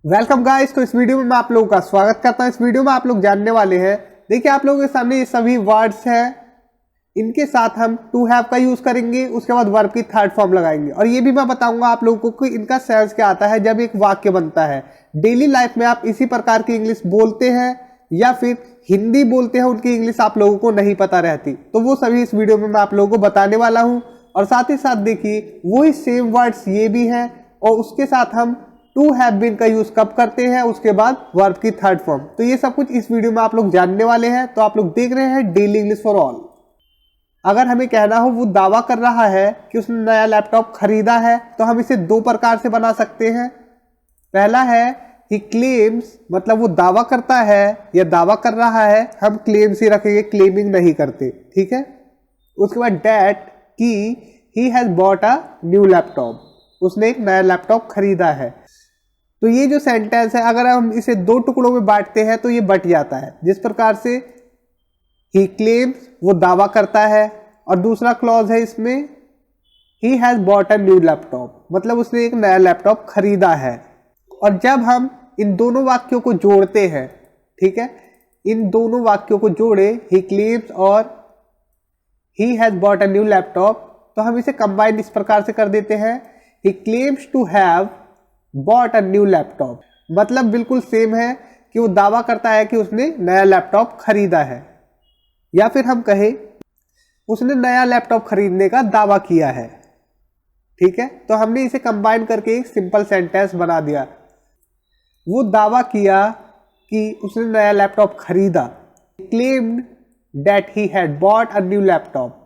Welcome guys. तो इस video में मैं आप लोगों का स्वागत करता हूं। इस वीडियो में आप लोग जानने वाले हैं, देखिए आप लोगों के सामने ये सभी वर्ड्स हैं, इनके साथ हम टू हैव का यूज करेंगे, उसके बाद वर्ब की थर्ड फॉर्म लगाएंगे और ये भी मैं बताऊंगा आप लोगों को कि इनका सेंस क्या आता है जब एक वाक्य बनता है। डेली लाइफ में आप इसी प्रकार की इंग्लिश बोलते हैं या फिर हिंदी बोलते हैं, उनकी इंग्लिश आप लोगों को नहीं पता रहती, तो वो सभी इस वीडियो में मैं आप लोगों को बताने वाला हूँ। और साथ ही साथ देखिए वही सेम वर्ड्स ये भी हैं और उसके साथ हम टू हैव बीन का यूज कब करते हैं, उसके बाद वर्ब की थर्ड फॉर्म। तो ये सब कुछ इस वीडियो में आप लोग जानने वाले हैं। तो आप लोग देख रहे हैं डेली इंग्लिश फॉर ऑल। अगर हमें कहना हो वो दावा कर रहा है कि उसने नया लैपटॉप खरीदा है, तो हम इसे दो प्रकार से बना सकते हैं। पहला है ही क्लेम्स, मतलब वो दावा करता है या दावा कर रहा है, हम क्लेम्स ही रखेंगे, क्लेमिंग नहीं करते, ठीक है। उसके बाद डैट कि he has bot a new laptop, उसने एक नया लैपटॉप खरीदा है। तो ये जो सेंटेंस है अगर हम इसे दो टुकड़ों में बांटते हैं तो ये बट जाता है। जिस प्रकार से ही क्लेम्स वो दावा करता है और दूसरा क्लॉज है इसमें he has bot a new laptop, मतलब उसने एक नया लैपटॉप खरीदा है। और जब हम इन दोनों वाक्यों को जोड़ते हैं, ठीक है, इन दोनों वाक्यों को जोड़े ही क्लेम्स और he has bot a new laptop, तो हम इसे कंबाइन इस प्रकार से कर देते हैं he claims to have bought a new laptop, मतलब बिल्कुल सेम है कि वो दावा करता है कि उसने नया लैपटॉप खरीदा है। या फिर हम कहें उसने नया लैपटॉप खरीदने का दावा किया है, ठीक है। तो हमने इसे कंबाइन करके एक सिंपल सेंटेंस बना दिया। वो दावा किया कि उसने नया लैपटॉप खरीदा, claimed that he had bought a new laptop.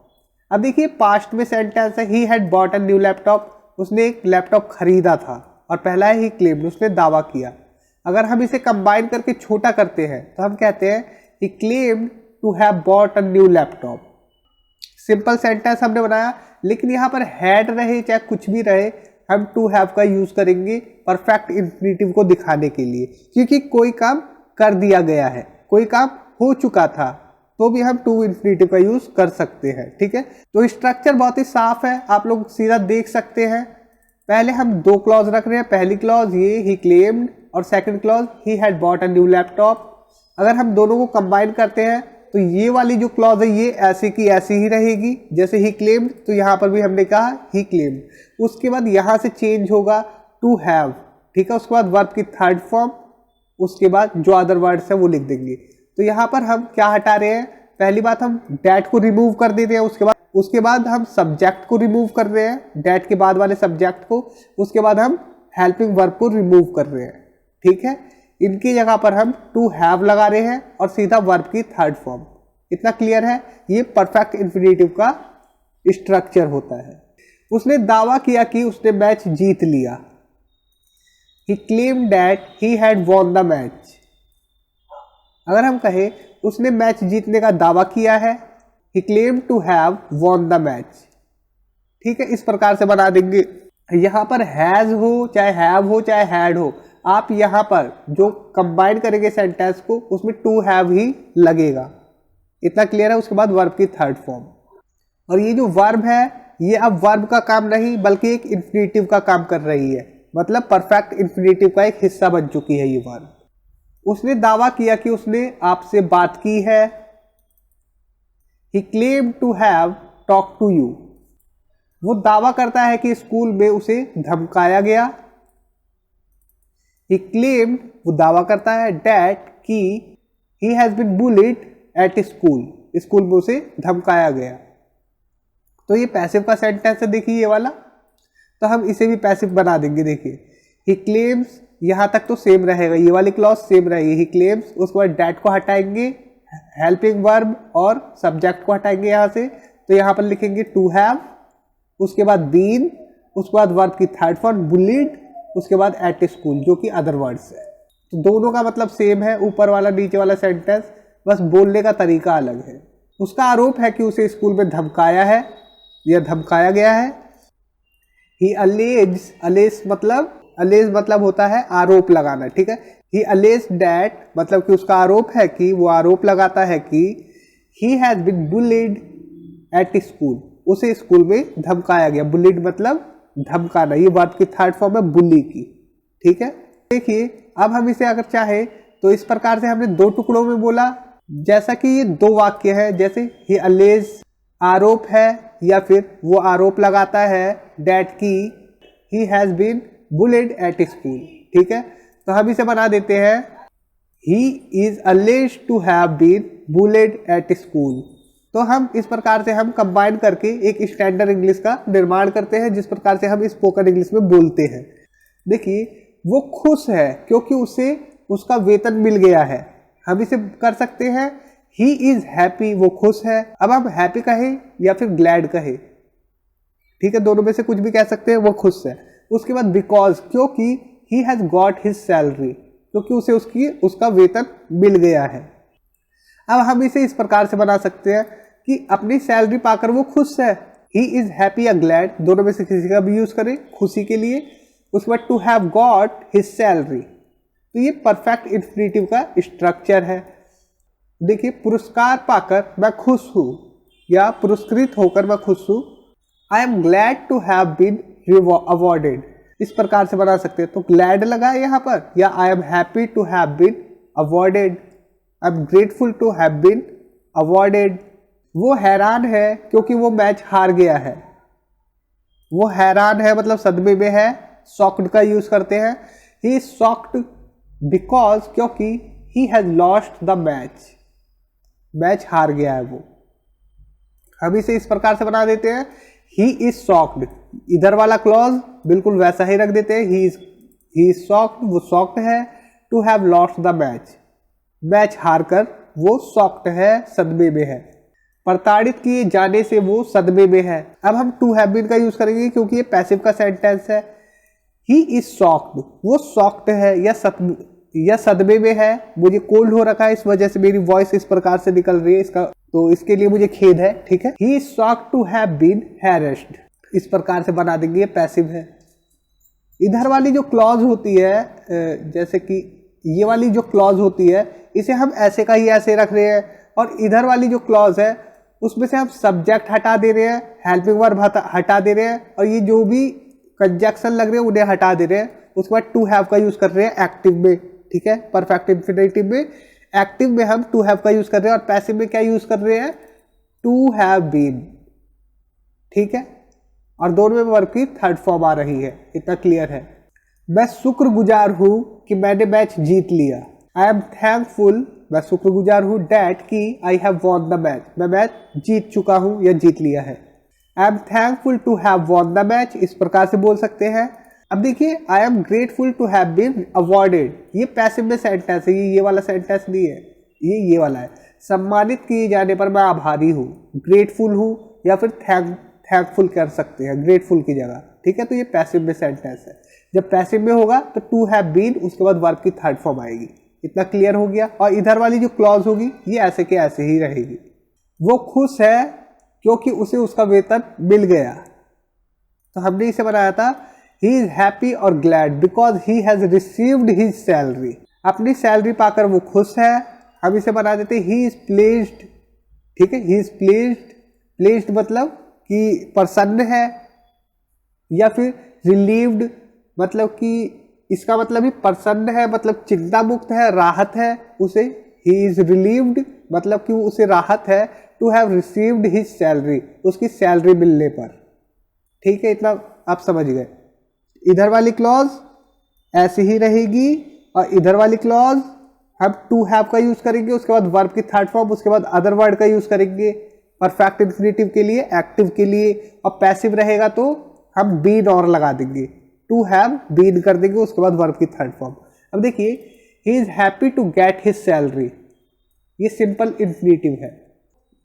अब देखिए पास्ट में सेंटेंस है he had bought a new laptop, उसने एक लैपटॉप खरीदा था, और पहला है ही क्लेम्ड, उसने दावा किया। अगर हम इसे कंबाइन करके छोटा करते हैं तो हम कहते हैं he claimed to have bought a new laptop. Simple sentence हमने बनाया, लेकिन यहाँ पर हैड रहे चाहे कुछ भी रहे, हम टू हैव का यूज करेंगे परफेक्ट इंफिनिटिव को दिखाने के लिए, क्योंकि कोई काम कर दिया गया है, कोई काम हो चुका था, तो भी हम टू इंफिनिटिव का यूज कर सकते हैं, ठीक है। तो स्ट्रक्चर बहुत ही साफ है, आप लोग सीधा देख सकते हैं। पहले हम दो क्लॉज रख रहे हैं, पहली क्लॉज ये ही क्लेम्ड और second clause he had bought a new laptop. अगर हम दोनों को कंबाइन करते हैं तो ये वाली जो क्लॉज है ये ऐसे की ऐसी ही रहेगी, जैसे ही क्लेम्ड, तो यहाँ पर भी हमने कहा ही क्लेम्ड। उसके बाद यहाँ से चेंज होगा टू हैव, ठीक है। उसके बाद वर्ब की थर्ड फॉर्म, उसके बाद जो अदर वर्ड्स है वो लिख देंगे। तो यहाँ पर हम क्या हटा रहे हैं, पहली बात हम डैट को रिमूव कर देते हैं, उसके बाद हम सब्जेक्ट को रिमूव कर रहे हैं, डैट के बाद वाले सब्जेक्ट को, उसके बाद हम हेल्पिंग वर्ब को रिमूव कर रहे हैं, ठीक है। इनकी जगह पर हम टू हैव लगा रहे हैं और सीधा वर्ब की थर्ड फॉर्म। इतना क्लियर है, ये परफेक्ट इंफिनिटिव का स्ट्रक्चर होता है। उसने दावा किया कि उसने मैच जीत लिया, he claimed that he had won the match. अगर हम कहें उसने मैच जीतने का दावा किया है, he claimed to have won the match, ठीक है। इस प्रकार से बना देंगे। यहाँ पर हैज हो चाहे हैव हो चाहे हैड हो, आप यहाँ पर जो कंबाइन करेंगे सेंटेंस को उसमें टू हैव ही लगेगा। इतना क्लियर है। उसके बाद वर्ब की थर्ड फॉर्म, और ये जो वर्ब है ये अब वर्ब का काम नहीं बल्कि एक इंफिनिटिव का काम कर रही है, मतलब परफेक्ट इंफिनिटिव का एक हिस्सा बन चुकी है ये वर्ब। उसने दावा किया कि उसने आपसे बात की है, he claimed to have talked to you। वो दावा करता है कि स्कूल में उसे धमकाया गया, he claimed, वो दावा करता है that कि he has been bullied at school, school में उसे धमकाया गया। तो ये पैसिव का सेंटेंस है, देखिए ये वाला, तो हम इसे भी पैसिव बना देंगे। देखिए he claims, यहाँ तक तो सेम रहेगा, ये वाली क्लॉज सेम रहेगी, he claims, उसके बाद that को हटाएंगे, हेल्पिंग वर्ब और सब्जेक्ट को हटाएंगे यहाँ से, तो यहाँ पर लिखेंगे टू हैव, उसके बाद बीन, उसके बाद वर्ब की थर्ड फॉर्म बुलिड, उसके बाद एट स्कूल, जो कि अदर वर्ड्स है। तो दोनों का मतलब सेम है, ऊपर वाला नीचे वाला सेंटेंस, बस बोलने का तरीका अलग है। उसका आरोप है कि उसे स्कूल में धमकाया है या धमकाया गया है। ही अलेज, अलेज मतलब होता है आरोप लगाना, ठीक है। ही अलेज दैट, मतलब कि उसका आरोप है कि वो आरोप लगाता है कि he has been bullied at school, उसे स्कूल में धमकाया गया। बुलिड मतलब धमकाना, ये वर्ब की थर्ड फॉर्म है बुली की, ठीक है। देखिए अब हम इसे अगर चाहे तो इस प्रकार से हमने दो टुकड़ों में बोला, जैसा कि ये दो वाक्य है, जैसे ही अलेज आरोप है या फिर वो आरोप लगाता है दैट की he has been bullied at school. ठीक है, तो हम इसे बना देते हैं he is alleged to have been bullied at school. तो हम इस प्रकार से हम कंबाइन करके एक स्टैंडर्ड इंग्लिश का निर्माण करते हैं, जिस प्रकार से हम स्पोकन इंग्लिश में बोलते हैं। देखिए वो खुश है क्योंकि उसे उसका वेतन मिल गया है। हम इसे कर सकते हैं ही इज हैप्पी, वो खुश है। अब हम हैप्पी कहें या फिर ग्लैड कहें, ठीक है, दोनों में से कुछ भी कह सकते हैं, वो खुश है। उसके बाद बिकॉज, क्योंकि he has got his salary, क्योंकि उसे उसका वेतन मिल गया है। अब हम इसे इस प्रकार से बना सकते हैं कि अपनी सैलरी पाकर वो खुश है। ही इज हैप्पी या ग्लैड, दोनों में से किसी का भी यूज करें खुशी के लिए। उसके बाद to have got his salary, तो ये परफेक्ट इंफिनिटिव का स्ट्रक्चर है। देखिए पुरस्कार पाकर मैं खुश हूँ या पुरस्कृत होकर मैं खुश हूँ। I am glad to have been awarded, इस प्रकार से बना सकते हैं। तो ग्लैड लगा यहाँ पर, या I am happy to have been awarded, I am grateful to have been awarded. वो हैरान है क्योंकि वो मैच हार गया है। वो हैरान है मतलब सदमे में है, शॉक्ड का यूज करते हैं। ही इज शॉक्ड बिकॉज, क्योंकि he has lost the match, match हार गया है वो। हम इसे इस प्रकार से बना देते हैं ही इज शॉक्ड, इधर वाला क्लॉज बिल्कुल वैसा ही रख देते हैं, ही इज शॉक्ड, वो शॉक्ड है। To have lost the match, match हार कर वो शॉक्ड है, सदमे में है। प्रताड़ित किए जाने से वो सदमे में है। अब हम टू हैव बीन का यूज करेंगे क्योंकि ये पैसिव का सेंटेंस है। ही इज शॉक्ड, वो शॉक्ड है या सदमे में है। मुझे कोल्ड हो रखा है, इस वजह से मेरी वॉइस इस प्रकार से निकल रही है, इसका तो इसके लिए मुझे खेद है। ठीक है, he is shocked to have been harassed, इस प्रकार से बना देंगे, ये पैसिव है। इधर वाली जो क्लॉज होती है, जैसे कि ये वाली जो क्लॉज होती है, इसे हम ऐसे का ही ऐसे रख रहे हैं, और इधर वाली जो क्लॉज है उसमें से हम सब्जेक्ट हटा दे रहे हैं, हेल्पिंग वर्ब हटा दे रहे हैं, और ये जो भी कंजक्शन लग रहे हैं उन्हें हटा दे रहे हैं। उसके बाद टू हैव का यूज कर रहे हैं एक्टिव में। ठीक है, परफेक्ट इंफिनिटिव में, एक्टिव में हम टू हैव का यूज कर रहे हैं, और पैसिव में क्या यूज कर रहे हैं, टू हैव बीन। ठीक है, और दोनों में वर्ब की थर्ड फॉर्म आ रही है, इतना क्लियर है। मैं शुक्रगुजार हूं कि मैंने मैच जीत लिया। आई एम थैंकफुल, मैं शुक्रगुजार हूँ डैट कि I have won the match, मैं मैच जीत चुका हूँ या जीत लिया है। I am thankful to have won the match, इस प्रकार से बोल सकते हैं। अब देखिए I am grateful to have been awarded, ये पैसिव में सेंटेंस है, ये वाला सेंटेंस नहीं है, ये वाला है। सम्मानित किए जाने पर मैं आभारी हूँ, ग्रेटफुल हूँ, या फिर थैंकफुल कर सकते हैं ग्रेटफुल की जगह। ठीक है, तो ये पैसिव में सेंटेंस है। जब पैसिव में होगा तो टू हैव बीन, उसके बाद वर्ब की थर्ड फॉर्म आएगी। इतना क्लियर हो गया। और इधर वाली जो क्लॉज होगी ये ऐसे के ऐसे ही रहेगी। वो खुश है क्योंकि उसे उसका वेतन मिल गया, तो हमने इसे बनाया था ही इज हैप्पी और glad because he has received his salary, अपनी सैलरी पाकर वो खुश है। हम इसे बना देते ही इज प्लेज्ड। ठीक है, ही इज प्लेज्ड, प्लेज्ड मतलब कि प्रसन्न है, या फिर रिलीव्ड मतलब कि इसका मतलब ही प्रसन्न है, मतलब चिंता मुक्त है, राहत है उसे। ही इज रिलीव्ड मतलब कि उसे राहत है। To have received his salary, उसकी सैलरी मिलने पर। ठीक है, इतना आप समझ गए। इधर वाली क्लॉज ऐसी ही रहेगी, और इधर वाली क्लॉज हम टू हैव का यूज करेंगे, उसके बाद वर्ब की थर्ड फॉर्म, उसके बाद अदर वर्ड का यूज करेंगे परफेक्ट इंफिनिटिव के लिए, एक्टिव के लिए। और पैसिव रहेगा तो हम बीन और लगा देंगे, टू हैव बीन कर देंगे, उसके बाद वर्ब की थर्ड फॉर्म। अब देखिए he is happy to get his salary, ये सिंपल इंफिनिटिव है।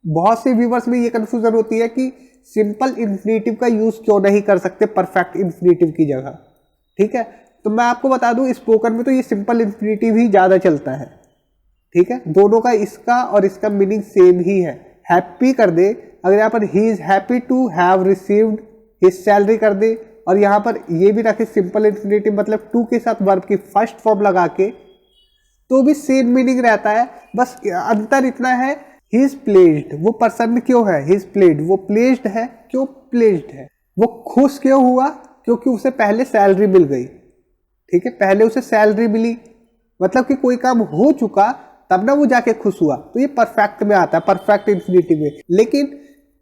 बहुत से व्यूवर्स में ये कंफ्यूजन होती है कि सिंपल इंफिनिटिव का यूज क्यों नहीं कर सकते परफेक्ट इंफिनिटिव की जगह। ठीक है, तो मैं आपको बता दूं स्पोकन में तो ये सिंपल इंफिनिटिव ही ज्यादा चलता है। ठीक है, दोनों का इसका और इसका मीनिंग सेम ही है। हैप्पी कर दे, अगर यहाँ पर he is happy to have received his salary कर दे, और यहाँ पर ये भी रखे सिंपल इंफिनिटिव मतलब टू के साथ वर्ब की फर्स्ट फॉर्म लगा के, तो भी सेम मीनिंग रहता है। बस अंतर इतना है ही इज प्लेज्ड, वो प्रसन्न क्यों है, ही इज प्लेज्ड, वो प्लेज्ड है, क्यों प्लेज्ड है। वो खुश क्यों हुआ, क्योंकि उसे पहले सैलरी मिल गई। ठीक है, पहले उसे सैलरी मिली, मतलब कि कोई काम हो चुका तब ना वो जाके खुश हुआ, तो ये परफेक्ट में आता है, परफेक्ट इंफिनिटिव में। लेकिन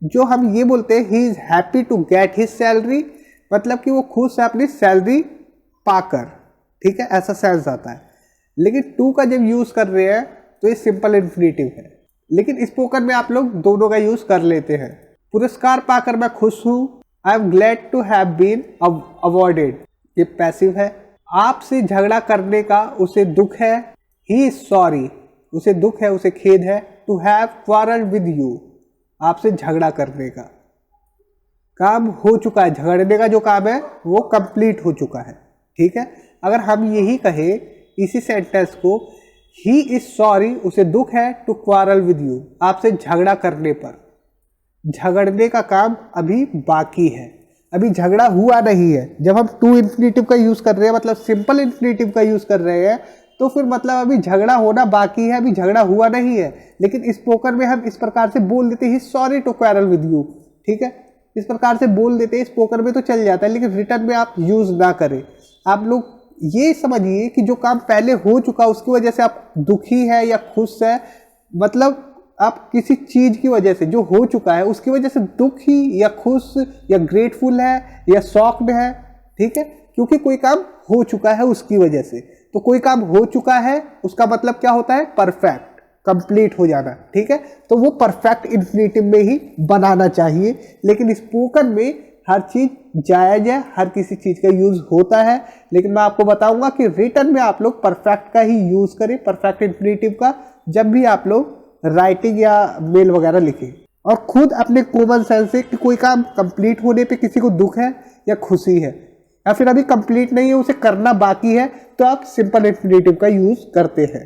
जो हम ये बोलते हैं he is happy to get his salary, मतलब कि वो खुश है अपनी सैलरी पाकर, ठीक है, ऐसा सेंस आता है। लेकिन टू का जब यूज कर रहे हैं तो ये सिंपल इंफिनिटिव है। लेकिन स्पोकन में आप लोग दोनों का यूज कर लेते हैं। पुरस्कार पाकर मैं खुश हूँ, I am glad to have been awarded, ये पैसिव है। आपसे झगड़ा करने का उसे दुख है, ही इज सॉरी, उसे दुख है, उसे खेद है। To have quarrel with you, आपसे झगड़ा करने का काम हो चुका है, झगड़ने का जो काम है वो कंप्लीट हो चुका है, ठीक है। अगर हम यही कहें इसी सेंटेंस को, ही इज सॉरी, उसे दुख है, टू क्वारल विद यू, आपसे झगड़ा करने पर। झगड़ने का काम अभी बाकी है, अभी झगड़ा हुआ नहीं है। जब हम टू इन्फिनिटिव का यूज कर रहे हैं, मतलब सिंपल इन्फिनिटिव का यूज कर रहे हैं, तो फिर मतलब अभी झगड़ा होना बाकी है, अभी झगड़ा हुआ नहीं है। लेकिन स्पोकन में हम इस प्रकार से बोल देते हैं sorry to quarrel with you, ठीक है, इस प्रकार से बोल देते हैं। स्पोकन में तो चल जाता है, लेकिन रिटर्न में आप यूज ना करें। आप लोग ये समझिए कि जो काम पहले हो चुका उसकी वजह से आप दुखी है या खुश है, मतलब आप किसी चीज की वजह से जो हो चुका है उसकी वजह से दुखी या खुश या ग्रेटफुल है या शॉक्ड है, ठीक है, क्योंकि कोई काम हो चुका है उसकी वजह से। तो कोई काम हो चुका है उसका मतलब क्या होता है, परफेक्ट, कंप्लीट हो जाना, ठीक है। तो वो परफेक्ट इन्फिनिटिव में ही बनाना चाहिए। लेकिन स्पोकन में हर चीज जायज है, हर किसी चीज का यूज होता है। लेकिन मैं आपको बताऊंगा कि रिटर्न में आप लोग परफेक्ट का ही यूज करें, परफेक्ट इन्फिनिटिव का, जब भी आप लोग राइटिंग या मेल वगैरह लिखें। और खुद अपने कॉमन सेंस से कि कोई काम कंप्लीट होने पे किसी को दुख है या खुशी है, या फिर अभी कंप्लीट नहीं है उसे करना बाकी है, तो आप सिंपल इन्फिनिटिव का यूज करते हैं।